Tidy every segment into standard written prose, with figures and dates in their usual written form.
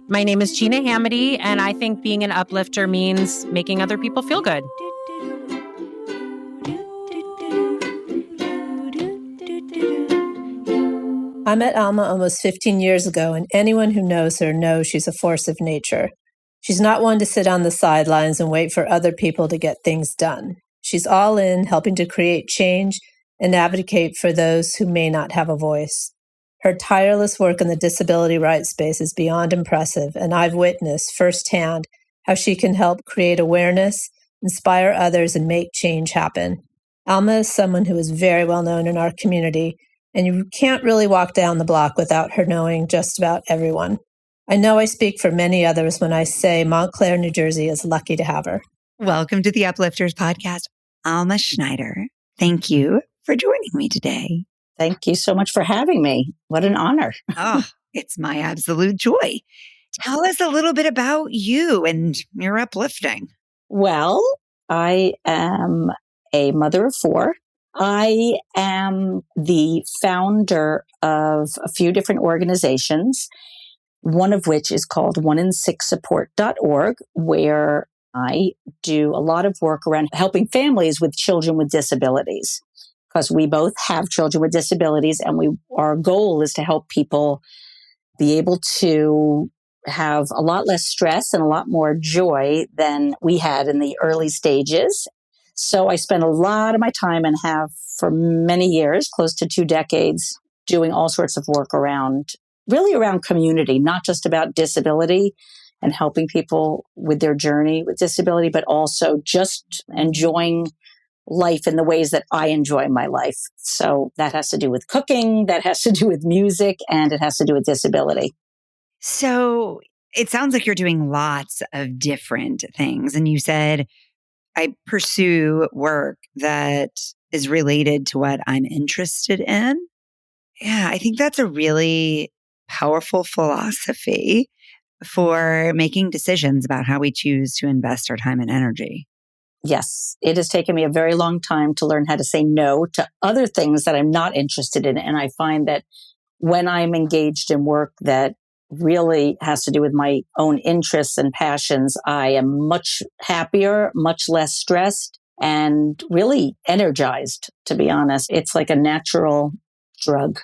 My name is Gina Hamady, and I think being an uplifter means making other people feel good. I met Alma almost 15 years ago, and anyone who knows her knows she's a force of nature. She's not one to sit on the sidelines and wait for other people to get things done. She's all in, helping to create change and advocate for those who may not have a voice. Her tireless work in the disability rights space is beyond impressive, and I've witnessed firsthand how she can help create awareness, inspire others, and make change happen. Alma is someone who is very well known in our community, and you can't really walk down the block without her knowing just about everyone. I know I speak for many others when I say Montclair, New Jersey is lucky to have her. Welcome to the Uplifters podcast, Alma Schneider. Thank you for joining me today. Thank you so much for having me. What an honor. Oh, it's my absolute joy. Tell us a little bit about you and your uplifting. Well, I am a mother of four. I am the founder of a few different organizations, one of which is called 1in6support.org, where I do a lot of work around helping families with children with disabilities. Because we both have children with disabilities, and our goal is to help people be able to have a lot less stress and a lot more joy than we had in the early stages. So I spend a lot of my time, and have for many years, close to 2 decades, doing all sorts of work around community, not just about disability and helping people with their journey with disability, but also just enjoying life in the ways that I enjoy my life. So that has to do with cooking, that has to do with music, and it has to do with disability. So it sounds like you're doing lots of different things. And you said, I pursue work that is related to what I'm interested in. Yeah, I think that's a really powerful philosophy for making decisions about how we choose to invest our time and energy. Yes, it has taken me a very long time to learn how to say no to other things that I'm not interested in. And I find that when I'm engaged in work that really has to do with my own interests and passions, I am much happier, much less stressed, and really energized, to be honest. It's like a natural drug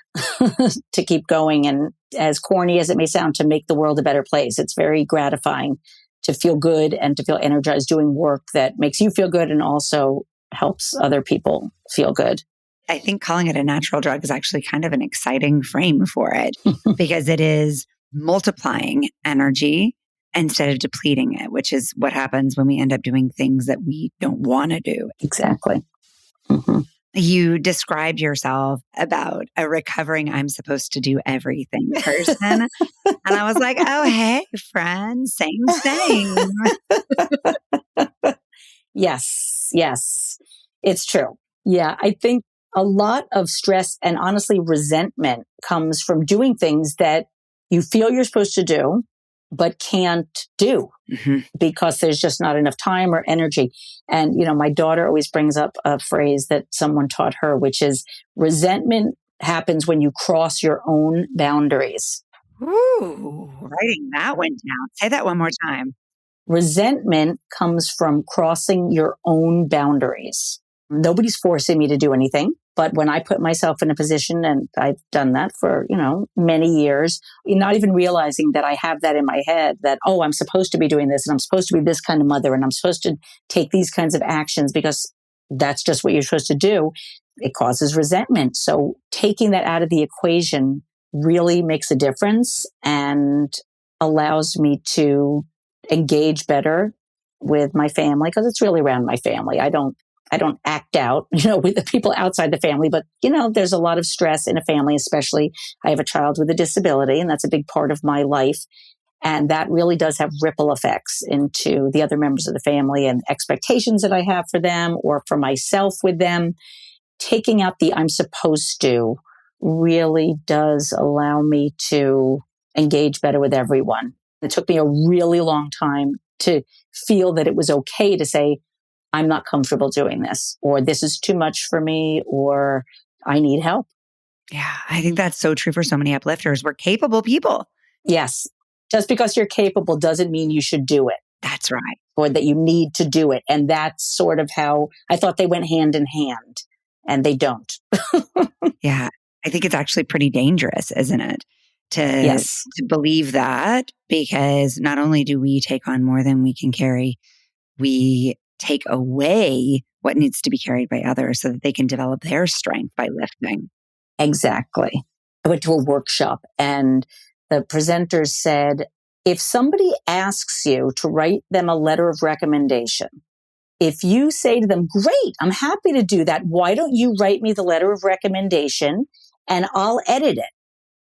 to keep going. And as corny as it may sound, to make the world a better place. It's very gratifying to feel good and to feel energized doing work that makes you feel good and also helps other people feel good. I think calling it a natural drug is actually kind of an exciting frame for it because it is multiplying energy instead of depleting it, which is what happens when we end up doing things that we don't want to do. Exactly. Mm-hmm. You described yourself about a recovering I'm supposed to do everything person. And I was like, oh, hey, friend, same. Yes, it's true. Yeah, I think a lot of stress and honestly resentment comes from doing things that you feel you're supposed to do, but can't do because there's just not enough time or energy. And, my daughter always brings up a phrase that someone taught her, which is resentment happens when you cross your own boundaries. Ooh, writing that one down. Say that one more time. Resentment comes from crossing your own boundaries. Nobody's forcing me to do anything. But when I put myself in a position, and I've done that for, many years, not even realizing that I have that in my head that, oh, I'm supposed to be doing this and I'm supposed to be this kind of mother and I'm supposed to take these kinds of actions because that's just what you're supposed to do. It causes resentment. So taking that out of the equation really makes a difference and allows me to engage better with my family because it's really around my family. I don't act out, with the people outside the family, but, there's a lot of stress in a family, especially I have a child with a disability, and that's a big part of my life. And that really does have ripple effects into the other members of the family and expectations that I have for them or for myself with them. Taking out the I'm supposed to really does allow me to engage better with everyone. It took me a really long time to feel that it was okay to say, I'm not comfortable doing this, or this is too much for me, or I need help. Yeah, I think that's so true for so many uplifters. We're capable people. Yes. Just because you're capable doesn't mean you should do it That's right. or that you need to do it. And that's sort of how I thought they went hand in hand, and they don't. Yeah. I think it's actually pretty dangerous, isn't it? To, Yes, to believe that, because not only do we take on more than we can carry, we take away what needs to be carried by others so that they can develop their strength by lifting. exactly. I went to a workshop and the presenters said, if somebody asks you to write them a letter of recommendation, if you say to them, great, I'm happy to do that. Why don't you write me the letter of recommendation and I'll edit it?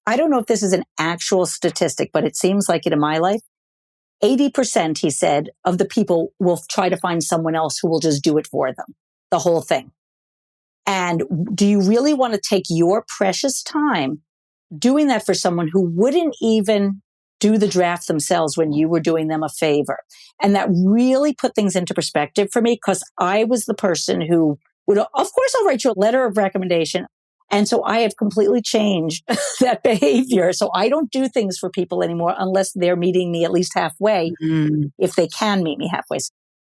I don't know if this is an actual statistic, but it seems like it in my life. 80%, he said, of the people will try to find someone else who will just do it for them, the whole thing. And do you really want to take your precious time doing that for someone who wouldn't even do the draft themselves when you were doing them a favor? And that really put things into perspective for me, because I was the person who would, of course, I'll write you a letter of recommendation. And so I have completely changed that behavior. So I don't do things for people anymore unless they're meeting me at least halfway, Mm. if they can meet me halfway.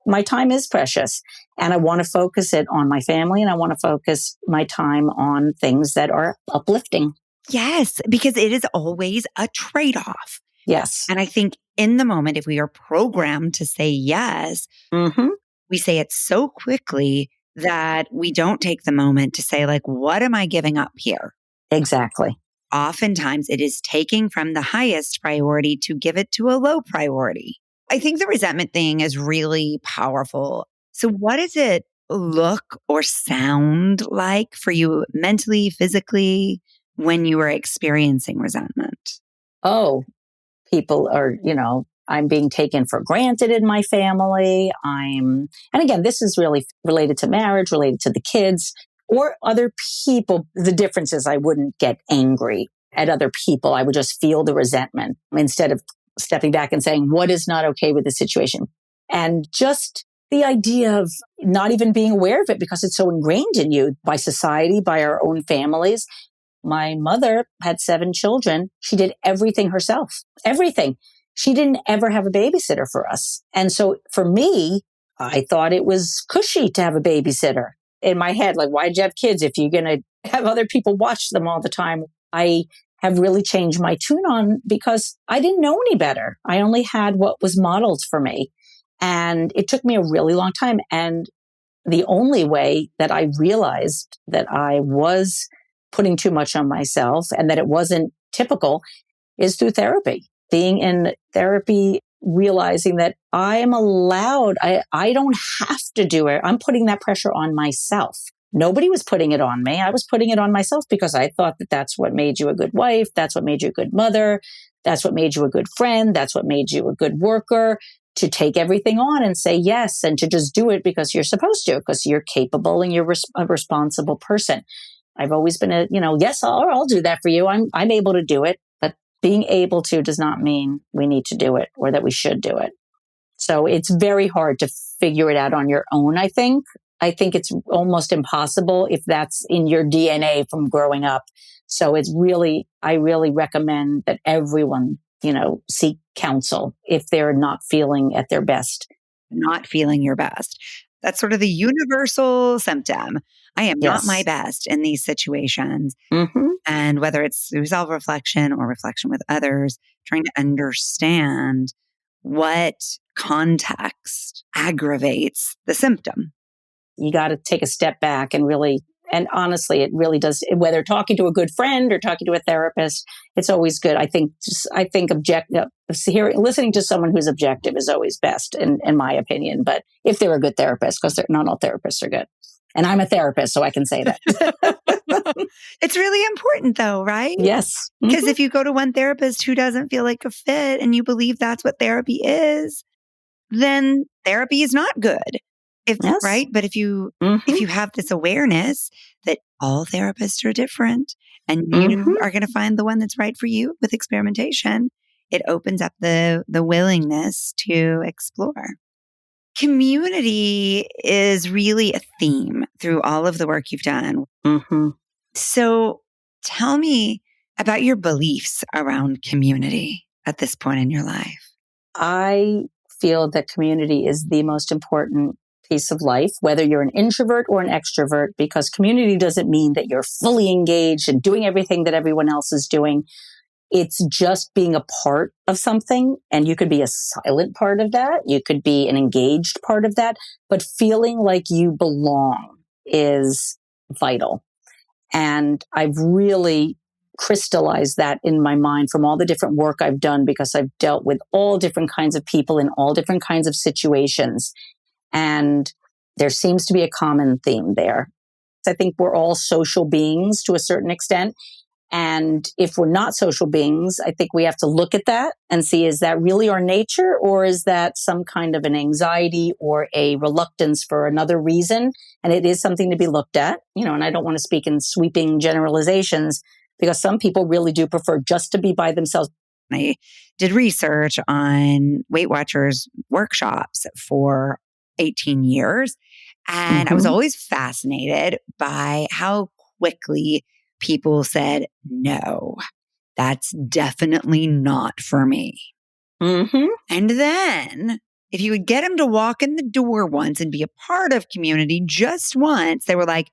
My time is precious and I want to focus it on my family, and I want to focus my time on things that are uplifting. Yes, because it is always a trade off. Yes. And I think in the moment, if we are programmed to say yes, Mm-hmm. we say it so quickly that we don't take the moment to say, like, what am I giving up here? Exactly. Oftentimes it is taking from the highest priority to give it to a low priority. I think the resentment thing is really powerful. So, what does it look or sound like for you mentally, physically, when you are experiencing resentment? Oh, people are, I'm being taken for granted in my family. And again, this is really related to marriage, related to the kids or other people. The difference is I wouldn't get angry at other people. I would just feel the resentment instead of stepping back and saying, what is not okay with the situation? And just the idea of not even being aware of it because it's so ingrained in you by society, by our own families. My mother had 7 children. She did everything herself, everything. She didn't ever have a babysitter for us. And so for me, I thought it was cushy to have a babysitter. In my head, like, why'd you have kids if you're going to have other people watch them all the time? I have really changed my tune on because I didn't know any better. I only had what was modeled for me. And it took me a really long time. And the only way that I realized that I was putting too much on myself and that it wasn't typical is through therapy. Being in therapy, realizing that I am allowed, I don't have to do it. I'm putting that pressure on myself. Nobody was putting it on me. I was putting it on myself because I thought that that's what made you a good wife. That's what made you a good mother. That's what made you a good friend. That's what made you a good worker. To take everything on and say yes, and to just do it because you're supposed to, because you're capable and you're a responsible person. I've always been yes, I'll do that for you. I'm able to do it, but being able to does not mean we need to do it or that we should do it. So it's very hard to figure it out on your own. I think it's almost impossible if that's in your DNA from growing up. So I really recommend that everyone, seek counsel if they're not feeling at their best. Not feeling your best. That's sort of the universal symptom. I am not my Yes. best in these situations. Mm-hmm. And whether it's through self reflection or reflection with others, trying to understand what context aggravates the symptom. You got to take a step back and really, and honestly, it really does, whether talking to a good friend or talking to a therapist, it's always good. I think listening to someone who's objective is always best in my opinion. But if they're a good therapist, because not all therapists are good. And I'm a therapist, so I can say that. It's really important though, right? Yes. Because Mm-hmm. if you go to one therapist who doesn't feel like a fit and you believe that's what therapy is, then therapy is not good. Yes. Right. But if you Mm-hmm. have this awareness that all therapists are different and Mm-hmm. you are going to find the one that's right for you with experimentation, it opens up the willingness to explore. Community is really a theme through all of the work you've done. Mm-hmm. So Tell me about your beliefs around community at this point in your life. I feel that community is the most important piece of life, whether you're an introvert or an extrovert, because community doesn't mean that you're fully engaged and doing everything that everyone else is doing. It's just being a part of something, and you could be a silent part of that. You could be an engaged part of that, but feeling like you belong is vital. And I've really crystallized that in my mind from all the different work I've done, because I've dealt with all different kinds of people in all different kinds of situations. And there seems to be a common theme there. I think we're all social beings to a certain extent. And if we're not social beings, I think we have to look at that and see, is that really our nature, or is that some kind of an anxiety or a reluctance for another reason? And it is something to be looked at, and I don't want to speak in sweeping generalizations, because some people really do prefer just to be by themselves. I did research on Weight Watchers workshops for 18 years. And I was always fascinated by how quickly people said, no, that's definitely not for me. And then if you would get them to walk in the door once and be a part of community just once, they were like,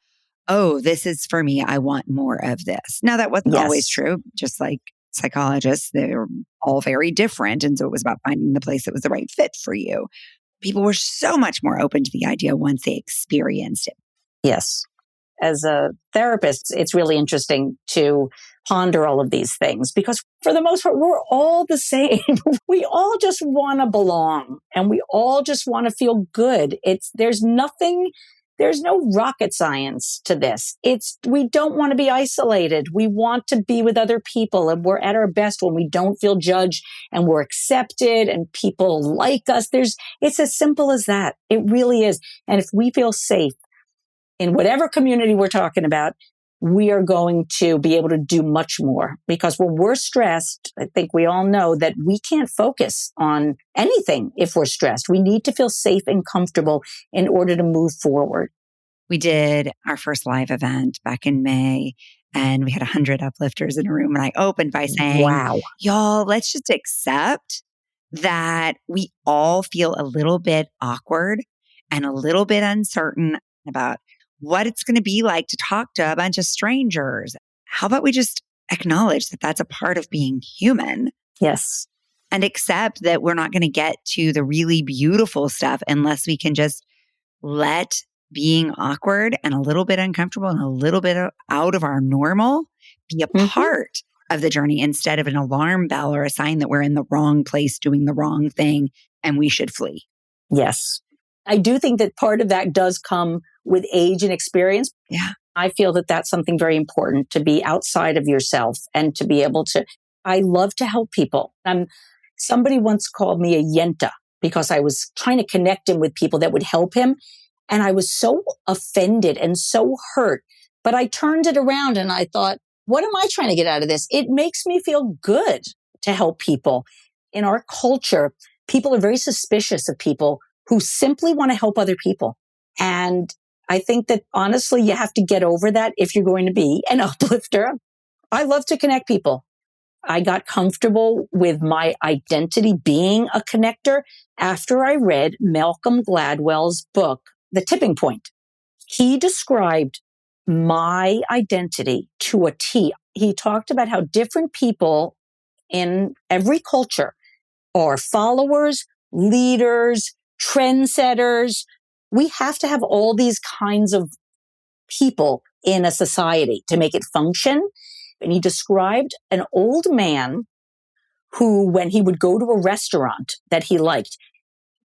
oh, this is for me. I want more of this. Now, that wasn't always true. Just like psychologists, they're all very different. And so it was about finding the place that was the right fit for you. People were so much more open to the idea once they experienced it. Yes. As a therapist, it's really interesting to ponder all of these things, because for the most part, we're all the same. We all just want to belong, and we all just want to feel good. There's no rocket science to this. We don't want to be isolated. We want to be with other people, and we're at our best when we don't feel judged and we're accepted and people like us. It's as simple as that. It really is. And if we feel safe in whatever community we're talking about, we are going to be able to do much more, because when we're stressed, I think we all know that we can't focus on anything if we're stressed. We need to feel safe and comfortable in order to move forward. We did our first live event back in May, and we had 100 uplifters in a room. And I opened by saying, wow, y'all, let's just accept that we all feel a little bit awkward and a little bit uncertain about what it's going to be like to talk to a bunch of strangers. How about we just acknowledge that that's a part of being human? Yes. And accept that we're not going to get to the really beautiful stuff unless we can just let being awkward and a little bit uncomfortable and a little bit out of our normal be a part of the journey, instead of an alarm bell or a sign that we're in the wrong place doing the wrong thing and we should flee. Yes. I do think that part of that does come with age and experience. Yeah. I feel that that's something very important, to be outside of yourself and to be able to, I love to help people. Somebody once called me a yenta because I was trying to connect him with people that would help him. And I was so offended and so hurt, but I turned it around and I thought, what am I trying to get out of this? It makes me feel good to help people. In our culture, people are very suspicious of people who simply want to help other people. And I think that honestly, you have to get over that if you're going to be an uplifter. I love to connect people. I got comfortable with my identity being a connector after I read Malcolm Gladwell's book, The Tipping Point. He described my identity to a T. He talked about how different people in every culture are followers, leaders, trendsetters. We have to have all these kinds of people in a society to make it function. And he described an old man who, when he would go to a restaurant that he liked,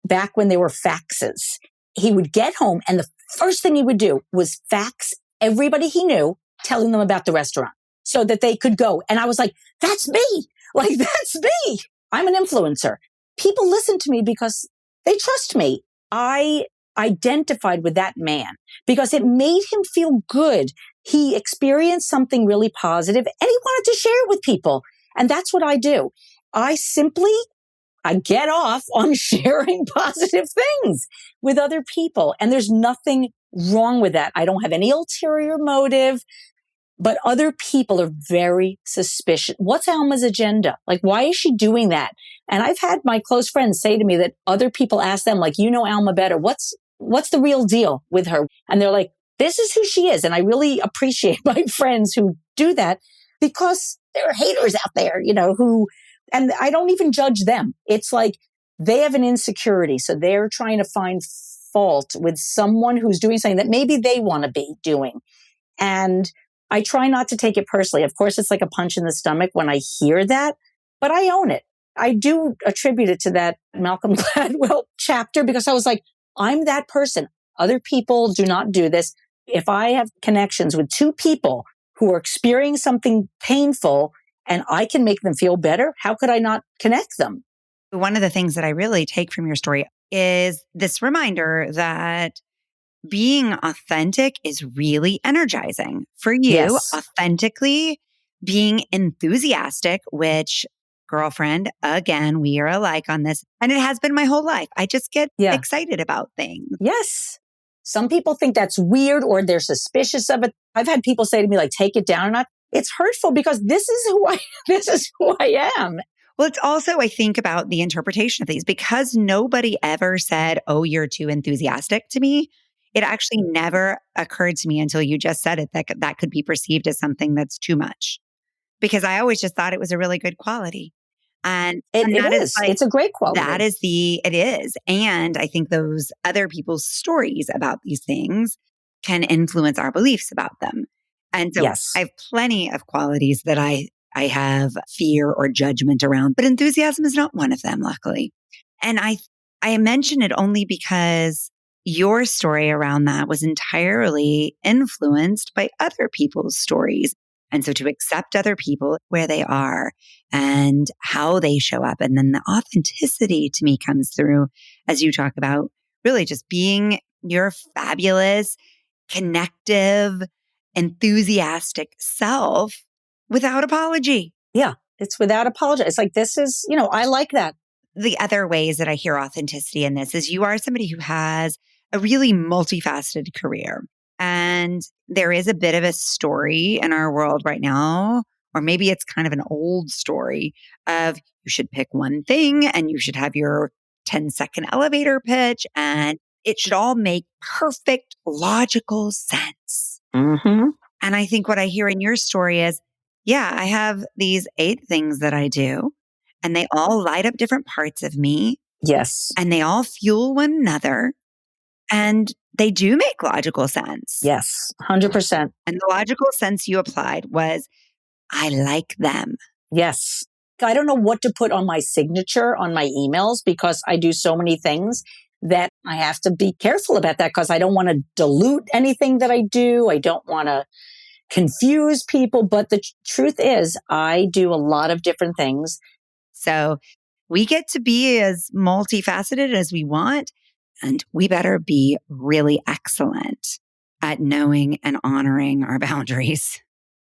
back when there were faxes, he would get home and the first thing he would do was fax everybody he knew, telling them about the restaurant so that they could go. And I was like, that's me. Like, that's me. I'm an influencer. People listen to me because they trust me. I identified with that man because it made him feel good. He experienced something really positive and he wanted to share it with people. And that's what I do. I get off on sharing positive things with other people. And there's nothing wrong with that. I don't have any ulterior motive. But other people are very suspicious. What's Alma's agenda? Like, why is she doing that? And I've had my close friends say to me that other people ask them, like, you know Alma better. What's the real deal with her? And they're like, this is who she is. And I really appreciate my friends who do that because there are haters out there, and I don't even judge them. It's like they have an insecurity. So they're trying to find fault with someone who's doing something that maybe they want to be doing. And I try not to take it personally. Of course, it's like a punch in the stomach when I hear that, but I own it. I do attribute it to that Malcolm Gladwell chapter because I was like, I'm that person. Other people do not do this. If I have connections with two people who are experiencing something painful and I can make them feel better, how could I not connect them? One of the things that I really take from your story is this reminder that being authentic is really energizing for you. Yes. Authentically being enthusiastic, which, girlfriend, again, we are alike on this. And it has been my whole life. I just get excited about things. Yes. Some people think that's weird or they're suspicious of it. I've had people say to me, like, take it down or not. It's hurtful because this is who I am. Well, it's also, I think about the interpretation of these because nobody ever said, oh, you're too enthusiastic to me. It actually never occurred to me until you just said it, that could be perceived as something that's too much. Because I always just thought it was a really good quality. And it is. Like, it's a great quality. It is. And I think those other people's stories about these things can influence our beliefs about them. And so Yes. I have plenty of qualities that I have fear or judgment around, but enthusiasm is not one of them, luckily. And I mention it only because your story around that was entirely influenced by other people's stories. And so to accept other people where they are and how they show up. And then the authenticity to me comes through as you talk about really just being your fabulous, connective, enthusiastic self without apology. Yeah, it's without apology. It's like, this is, I like that. The other ways that I hear authenticity in this is you are somebody who has a really multifaceted career. And there is a bit of a story in our world right now, or maybe it's kind of an old story of you should pick one thing and you should have your 10-second elevator pitch and it should all make perfect logical sense. Mm-hmm. And I think what I hear in your story is, yeah, I have these 8 things that I do and they all light up different parts of me. Yes. And they all fuel one another. And they do make logical sense. Yes, 100%. And the logical sense you applied was, I like them. Yes. I don't know what to put on my signature on my emails because I do so many things that I have to be careful about that because I don't want to dilute anything that I do. I don't want to confuse people. But the truth is, I do a lot of different things. So we get to be as multifaceted as we want. And we better be really excellent at knowing and honoring our boundaries.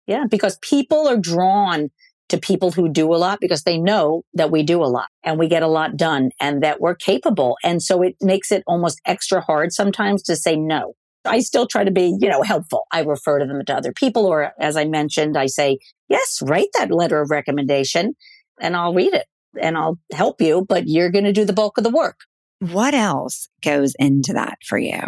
Yeah, because people are drawn to people who do a lot because they know that we do a lot and we get a lot done and that we're capable. And so it makes it almost extra hard sometimes to say no. I still try to be, helpful. I refer to them to other people, or as I mentioned, I say, yes, write that letter of recommendation and I'll read it and I'll help you, but you're going to do the bulk of the work. What else goes into that for you?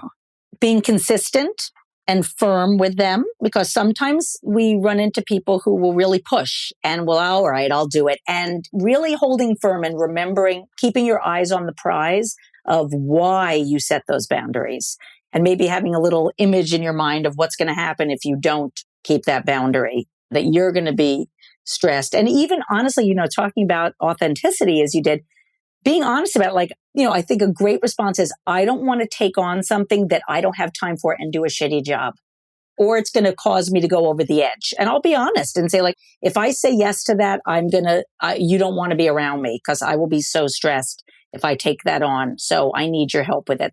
Being consistent and firm with them, because sometimes we run into people who will really push and will, all right, I'll do it. And really holding firm and remembering, keeping your eyes on the prize of why you set those boundaries and maybe having a little image in your mind of what's going to happen if you don't keep that boundary, that you're going to be stressed. And even honestly, talking about authenticity as you did, being honest about it, I think a great response is, I don't want to take on something that I don't have time for and do a shitty job, or it's going to cause me to go over the edge. And I'll be honest and say, if I say yes to that, you don't want to be around me because I will be so stressed if I take that on. So I need your help with it.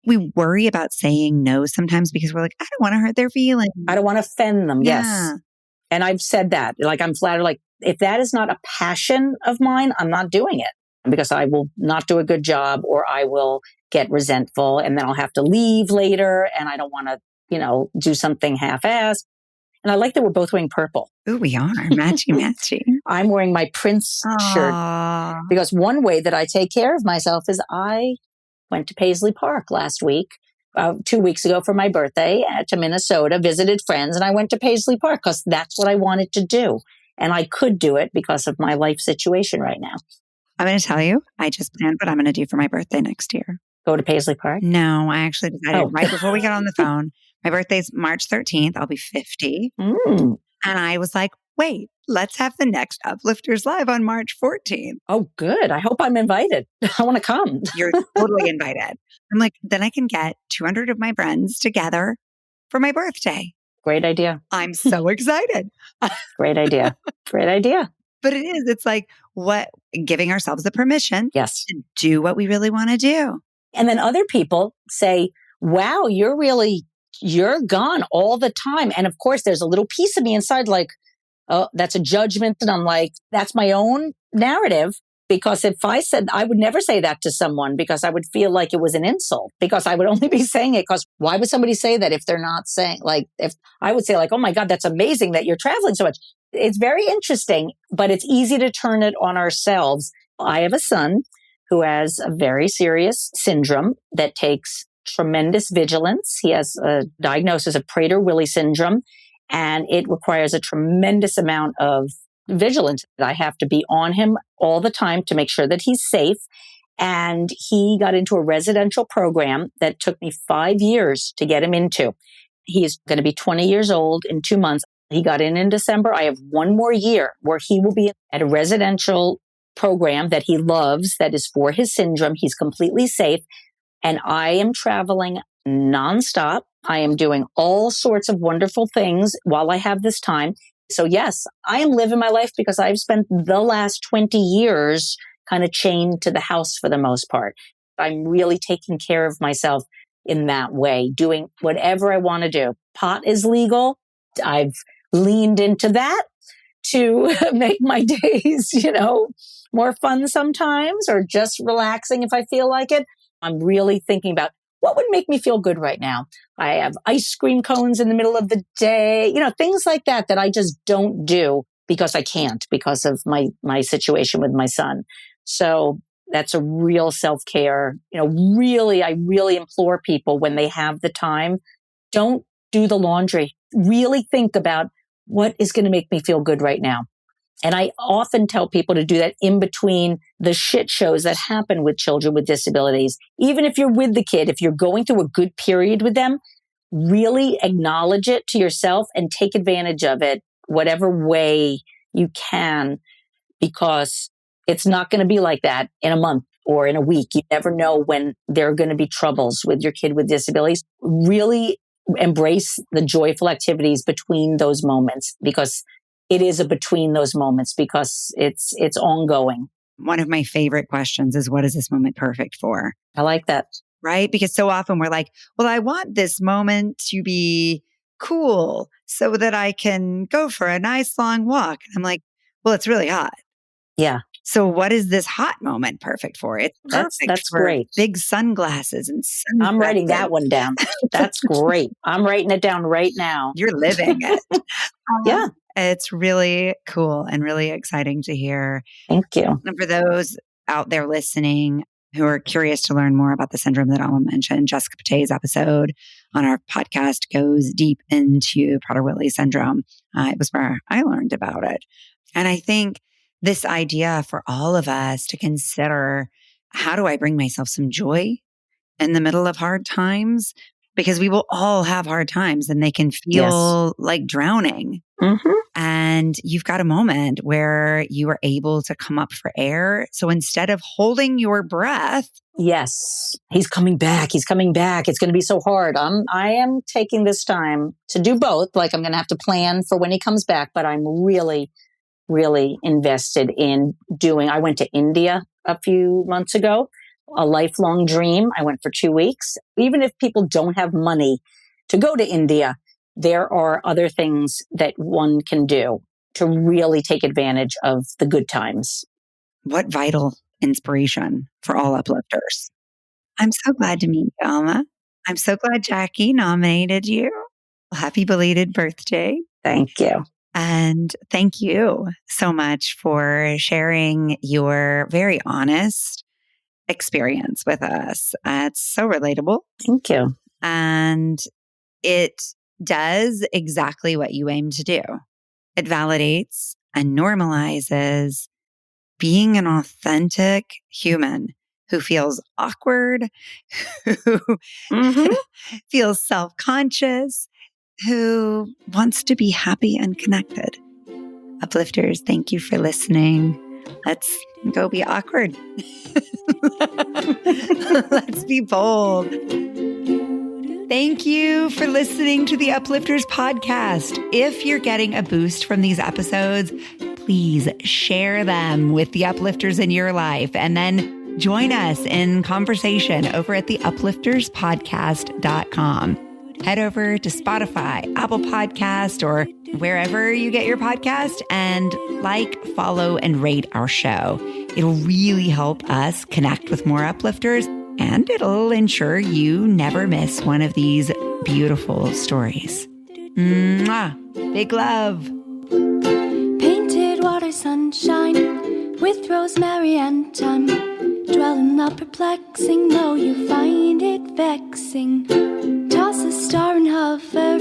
We worry about saying no sometimes because we're like, I don't want to hurt their feelings. I don't want to offend them. Yeah. Yes. And I've said that, I'm flattered, if that is not a passion of mine, I'm not doing it. Because I will not do a good job or I will get resentful and then I'll have to leave later and I don't want to, do something half-assed. And I like that we're both wearing purple. Ooh, we are. Matchy, matchy. I'm wearing my Prince shirt Aww. because one way that I take care of myself is I went to Paisley Park last week, 2 weeks ago for my birthday to Minnesota, visited friends, and I went to Paisley Park because that's what I wanted to do. And I could do it because of my life situation right now. I'm going to tell you, I just planned what I'm going to do for my birthday next year. Go to Paisley Park? No, I actually decided Oh. right before we got on the phone. My birthday's March 13th. I'll be 50. Mm. And I was like, wait, let's have the next Uplifters Live on March 14th. Oh, good. I hope I'm invited. I want to come. You're totally invited. I'm like, then I can get 200 of my friends together for my birthday. Great idea. I'm so excited. Great idea. Great idea. But it is, it's like giving ourselves the permission Yes. to do what we really want to do. And then other people say, wow, you're gone all the time. And of course, there's a little piece of me inside like, oh, that's a judgment. And I'm like, that's my own narrative. Because if I said, I would never say that to someone because I would feel like it was an insult because I would only be saying it because why would somebody say that if they're not saying, like, if I would say like, oh my God, that's amazing that you're traveling so much. It's very interesting, but it's easy to turn it on ourselves. I have a son who has a very serious syndrome that takes tremendous vigilance. He has a diagnosis of Prader-Willi syndrome, and it requires a tremendous amount of vigilance. I have to be on him all the time to make sure that he's safe. And he got into a residential program that took me 5 years to get him into. He's going to be 20 years old in 2 months. He got in December. I have 1 more year where he will be at a residential program that he loves, that is for his syndrome. He's completely safe. And I am traveling nonstop. I am doing all sorts of wonderful things while I have this time. So yes, I am living my life because I've spent the last 20 years kind of chained to the house for the most part. I'm really taking care of myself in that way, doing whatever I want to do. Pot is legal. I've leaned into that to make my days, more fun sometimes or just relaxing if I feel like it. I'm really thinking about what would make me feel good right now. I have ice cream cones in the middle of the day, things like that I just don't do because I can't because of my situation with my son. So that's a real self-care. I really implore people when they have the time, don't do the laundry. Really think about what is going to make me feel good right now. And I often tell people to do that in between the shit shows that happen with children with disabilities. Even if you're with the kid, if you're going through a good period with them, really acknowledge it to yourself and take advantage of it whatever way you can, because it's not going to be like that in a month or in a week. You never know when there are going to be troubles with your kid with disabilities. Really embrace the joyful activities between those moments, because it is a between those moments, because it's ongoing. One of my favorite questions is, what is this moment perfect for? I like that. Right? Because so often we're like, well, I want this moment to be cool so that I can go for a nice long walk. And I'm like, well, it's really hot. Yeah. So what is this hot moment perfect for? It's perfect that's for great. big sunglasses and sunglasses. I'm writing that one down. That's great. I'm writing it down right now. You're living it. Yeah. It's really cool and really exciting to hear. Thank you. And for those out there listening who are curious to learn more about the syndrome that Alma mentioned, Jessica Pate's episode on our podcast goes deep into Prader-Willi syndrome. It was where I learned about it. And I think this idea for all of us to consider, how do I bring myself some joy in the middle of hard times? Because we will all have hard times and they can feel like drowning. Mm-hmm. And you've got a moment where you are able to come up for air. So instead of holding your breath. Yes, he's coming back. He's coming back. It's going to be so hard. I am taking this time to do both. Like, I'm going to have to plan for when he comes back, but I'm really, really invested in doing. I went to India a few months ago, a lifelong dream. I went for 2 weeks. Even if people don't have money to go to India, there are other things that one can do to really take advantage of the good times. What vital inspiration for all uplifters. I'm so glad to meet you, Alma. I'm so glad Jackie nominated you. Happy belated birthday. Thank you. And thank you so much for sharing your very honest experience with us. It's so relatable. Thank you. And it does exactly what you aim to do. It validates and normalizes being an authentic human who feels awkward, who feels self-conscious, who wants to be happy and connected. Uplifters, thank you for listening. Let's go be awkward. Let's be bold. Thank you for listening to the Uplifters podcast. If you're getting a boost from these episodes, please share them with the uplifters in your life and then join us in conversation over at theuplifterspodcast.com. Head over to Spotify, Apple Podcast, or wherever you get your podcast and like, follow, and rate our show. It'll really help us connect with more uplifters, and it'll ensure you never miss one of these beautiful stories. Mwah! Big love. Painted water sunshine with rosemary and thyme. Dwell in the perplexing, though you find it vexing. Toss a star and hover,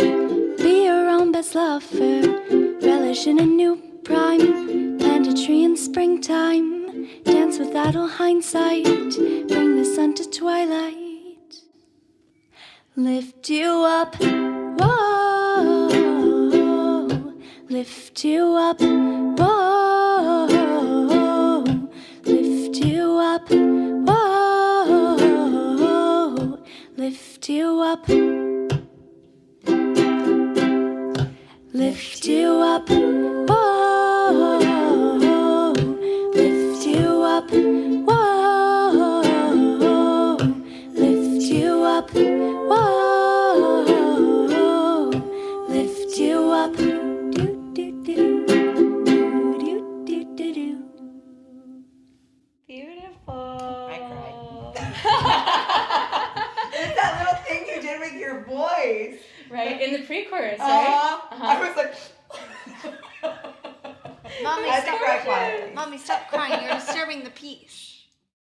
be your own best lover. Relish in a new prime, plant a tree in springtime. Dance with idle hindsight, bring the sun to twilight. Lift you up, whoa. Lift you up, whoa. Lift you up, whoa. Lift you up. Lift you up, whoa. Lift you up, whoa. Lift you up, whoa. Lift you up. Beautiful. I cried. It's that little thing you did with your voice. Right, in the pre-chorus, right? I was like, Mommy, I had to cry quietly. Mommy, stop crying. You're disturbing the peace.